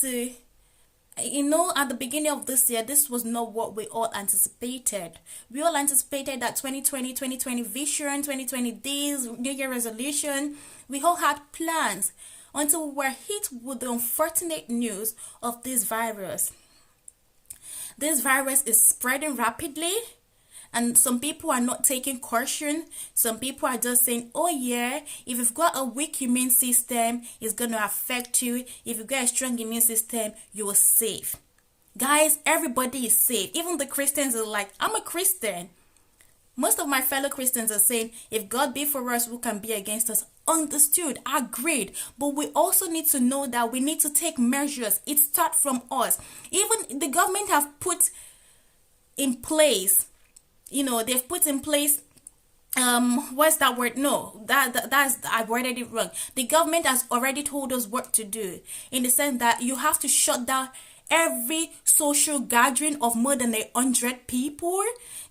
to, at the beginning of this year, this was not what we all anticipated. We all anticipated that 2020 vision, 2020 days, New Year resolution. We all had plans until we were hit with the unfortunate news of this virus. This virus is spreading rapidly, and some people are not taking caution. Some people are just saying, oh yeah, if you've got a weak immune system, it's going to affect you. If you've got a strong immune system, you are safe. Guys, everybody is safe. Even the Christians are like, I'm a Christian. Most of my fellow Christians are saying, if God be for us, who can be against us? Understood, agreed. But we also need to know that we need to take measures. It starts from us. Even the government have put in place, they've put in place, what's that word? No, that's, I worded it wrong. The government has already told us what to do, in the sense that you have to shut down every social gathering of more than 100 people,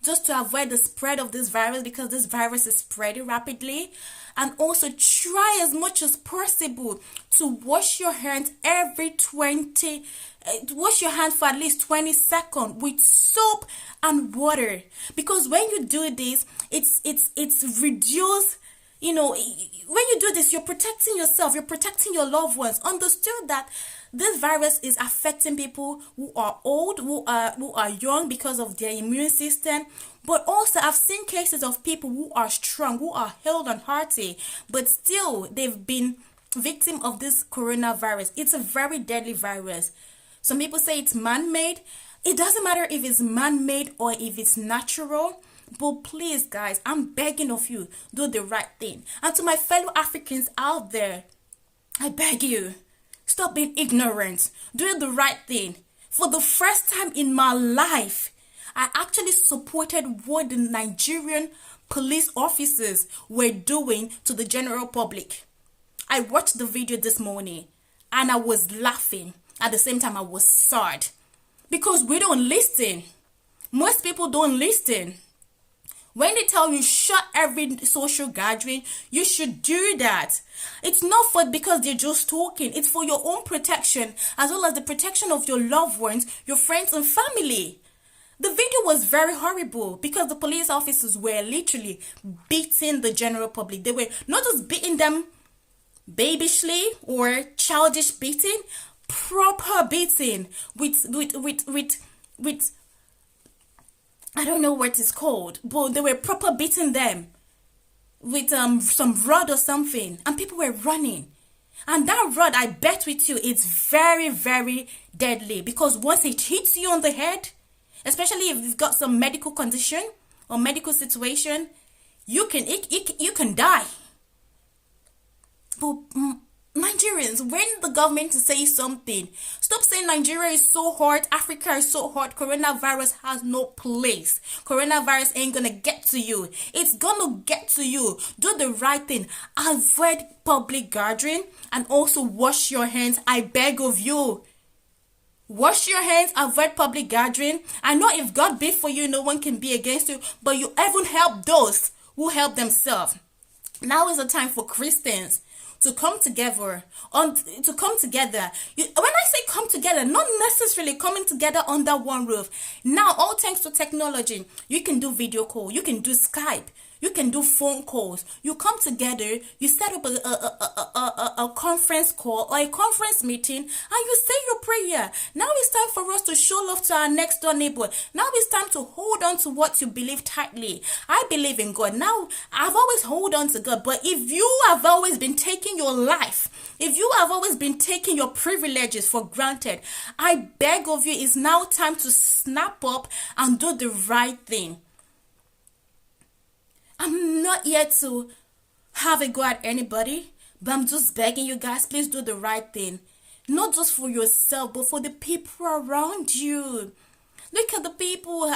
just to avoid the spread of this virus, because this virus is spreading rapidly. And also try as much as possible to wash your hands wash your hands for at least 20 seconds with soap and water, because when you do this, it's reduced. When you do this, you're protecting yourself, you're protecting your loved ones. Understood that this virus is affecting people who are old, who are young, because of their immune system. But also, I've seen cases of people who are strong, who are healthy and hearty, but still they've been victim of this coronavirus. It's a very deadly virus. Some people say it's man-made. It doesn't matter if it's man-made or if it's natural. But please, guys, I'm begging of you, do the right thing. And to my fellow Africans out there, I beg you, stop being ignorant. Do the right thing. For the first time in my life, I actually supported what the Nigerian police officers were doing to the general public. I watched the video this morning and I was laughing. At the same time, I was sad, because we don't listen. Most people don't listen. When they tell you shut every social gathering, you should do that. It's not because they're just talking. It's for your own protection, as well as the protection of your loved ones, your friends and family. The video was very horrible, because the police officers were literally beating the general public. They were not just beating them babishly or childish beating, proper beating with I don't know what it's called, but they were proper beating them with some rod or something, and people were running. And that rod, I bet with you, it's very, very deadly, because once it hits you on the head, especially if you've got some medical condition or medical situation, you can die. But Nigerians, when the government says something, stop saying Nigeria is so hot, Africa is so hot, coronavirus has no place. Coronavirus ain't gonna get to you. It's gonna get to you. Do the right thing. Avoid public gathering, and also wash your hands. I beg of you. Wash your hands, avoid public gathering. I know if God be for you, no one can be against you, but you even help those who help themselves. Now is the time for Christians to come together. When I say come together, not necessarily coming together under one roof. Now, all thanks to technology, you can do video call, you can do Skype, you can do phone calls. You come together, you set up a conference call or a conference meeting, and you say your prayer. Now it's time for us to show love to our next door neighbor. Now it's time to hold on to what you believe tightly. I believe in God. Now, I've always hold on to God. But if you have always been taking your life, if you have always been taking your privileges for granted, I beg of you, it's now time to snap up and do the right thing. I'm not here to have a go at anybody, but I'm just begging you guys, please do the right thing. Not just for yourself, but for the people around you. Look at the people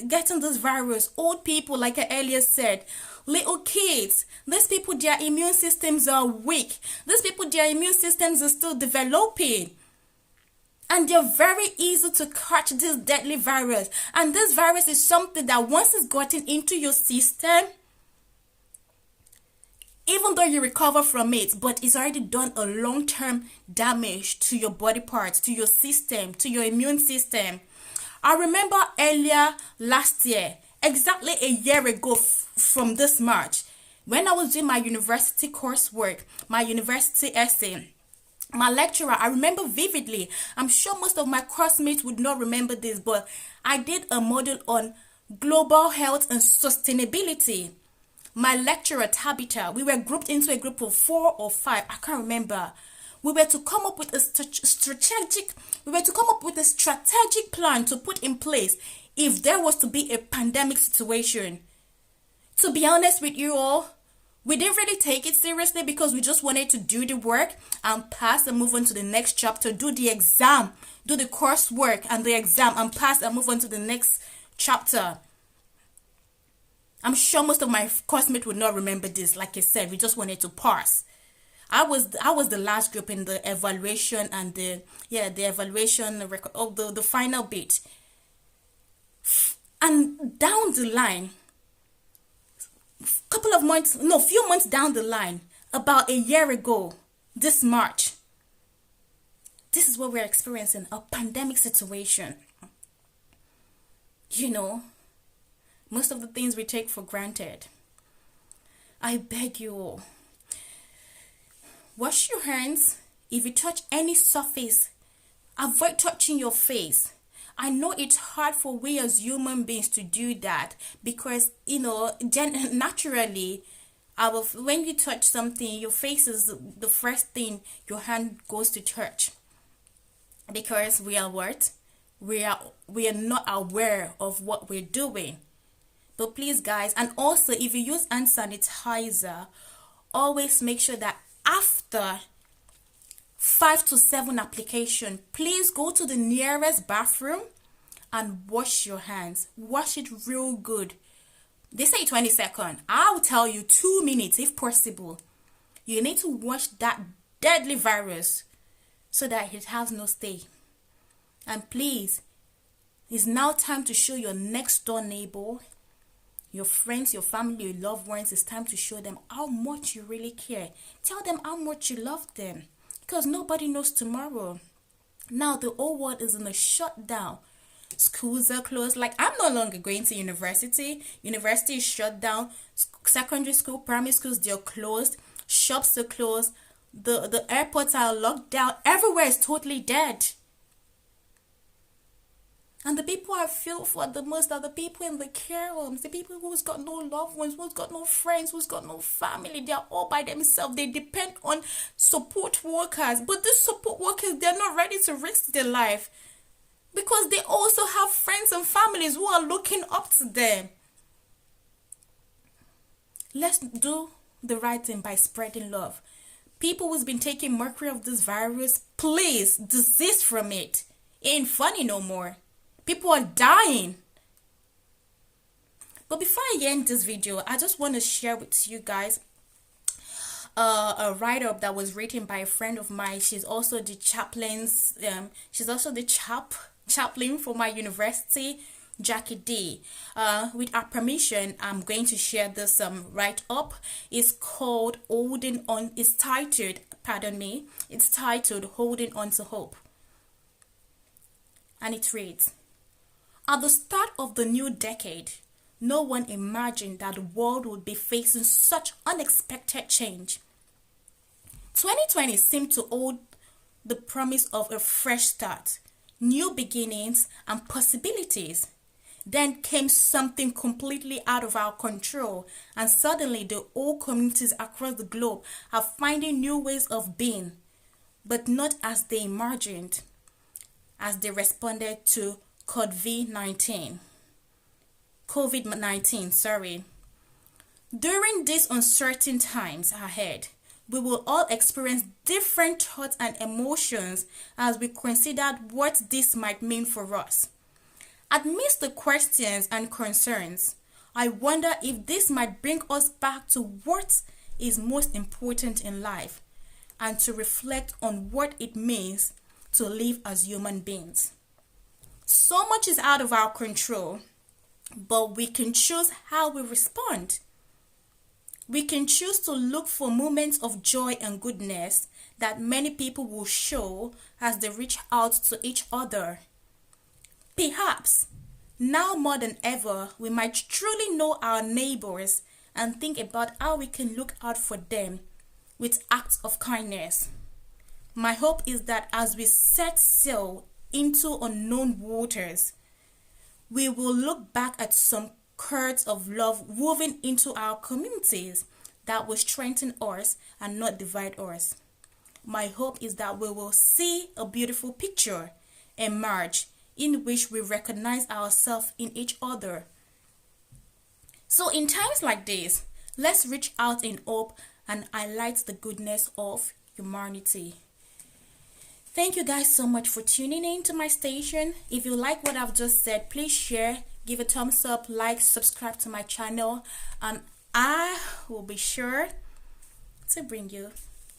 getting this virus. Old people, like I earlier said. Little kids. These people, their immune systems are weak. These people, their immune systems are still developing. And they're very easy to catch this deadly virus. And this virus is something that once it's gotten into your system, even though you recover from it, but it's already done a long-term damage to your body parts, to your system, to your immune system. I remember earlier last year, exactly a year ago from this March, when I was doing my university coursework, my university essay, my lecturer, I remember vividly. I'm sure most of my classmates would not remember this, but I did a module on global health and sustainability. My lecturer, Tabitha, we were grouped into a group of 4 or 5, I can't remember. We were to come up with a strategic plan to put in place if there was to be a pandemic situation. To be honest with you all, we didn't really take it seriously because we just wanted to do the work and pass and move on to the next chapter, do the exam, do the coursework and the exam and pass and move on to the next chapter. I'm sure most of my classmates would not remember this. Like I said, we just wanted to pass. I was the last group in the evaluation and the evaluation record of the final bit. And down the line, few months down the line, about a year ago, this March, this is what we're experiencing, a pandemic situation. You know, most of the things we take for granted. I beg you all, wash your hands. If you touch any surface, avoid touching your face. I know it's hard for we as human beings to do that because, naturally, when you touch something, your face is the first thing your hand goes to touch. Because we are what? We are not aware of what we're doing. But please, guys, and also if you use hand sanitizer, always make sure that after 5 to 7 application, please go to the nearest bathroom and wash your hands. Wash it real good. They say 20 seconds. I'll tell you 2 minutes if possible. You need to wash that deadly virus so that it has no stay. And please, it's now time to show your next door neighbor, your friends, your family, your loved ones. It's time to show them how much you really care. Tell them how much you love them. Because nobody knows tomorrow. Now the whole world is in a shutdown. Schools are closed. Like, I'm no longer going to university. University is shut down. Secondary school, primary schools, they're closed. Shops are closed. The airports are locked down. Everywhere is totally dead. And the people I feel for the most are the people in the care homes, the people who's got no loved ones, who's got no friends, who's got no family. They are all by themselves. They depend on support workers. But these support workers, they're not ready to risk their life because they also have friends and families who are looking up to them. Let's do the right thing by spreading love. People who's been taking mercury of this virus, please desist from it. It ain't funny no more. People are dying. But before I end this video, I just want to share with you guys a write-up that was written by a friend of mine. She's also the chaplain for my university, Jackie D. With our permission, I'm going to share this write-up. It's titled Holding On to Hope. And it reads, at the start of the new decade, no one imagined that the world would be facing such unexpected change. 2020 seemed to hold the promise of a fresh start, new beginnings, and possibilities. Then came something completely out of our control, and suddenly the whole communities across the globe are finding new ways of being, but not as they imagined, as they responded to COVID-19. During these uncertain times ahead, we will all experience different thoughts and emotions as we considered what this might mean for us. Amidst the questions and concerns, I wonder if this might bring us back to what is most important in life and to reflect on what it means to live as human beings. So much is out of our control, but we can choose how we respond. We can choose to look for moments of joy and goodness that many people will show as they reach out to each other. Perhaps, now more than ever, we might truly know our neighbors and think about how we can look out for them with acts of kindness. My hope is that as we set sail into unknown waters, we will look back at some cords of love woven into our communities that will strengthen us and not divide us. My hope is that we will see a beautiful picture emerge in which we recognize ourselves in each other. So in times like this, let's reach out in hope and highlight the goodness of humanity. Thank you guys so much for tuning in to my station. If you like what I've just said, please share, give a thumbs up, like, subscribe to my channel, and I will be sure to bring you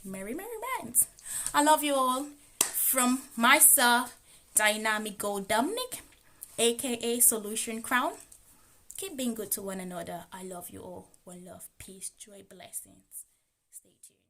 merry rants. I love you all. From myself, Dynamic Gold Dominic, aka Solution Crown. Keep being good to one another. I love you all. One love, peace, joy, blessings. Stay tuned.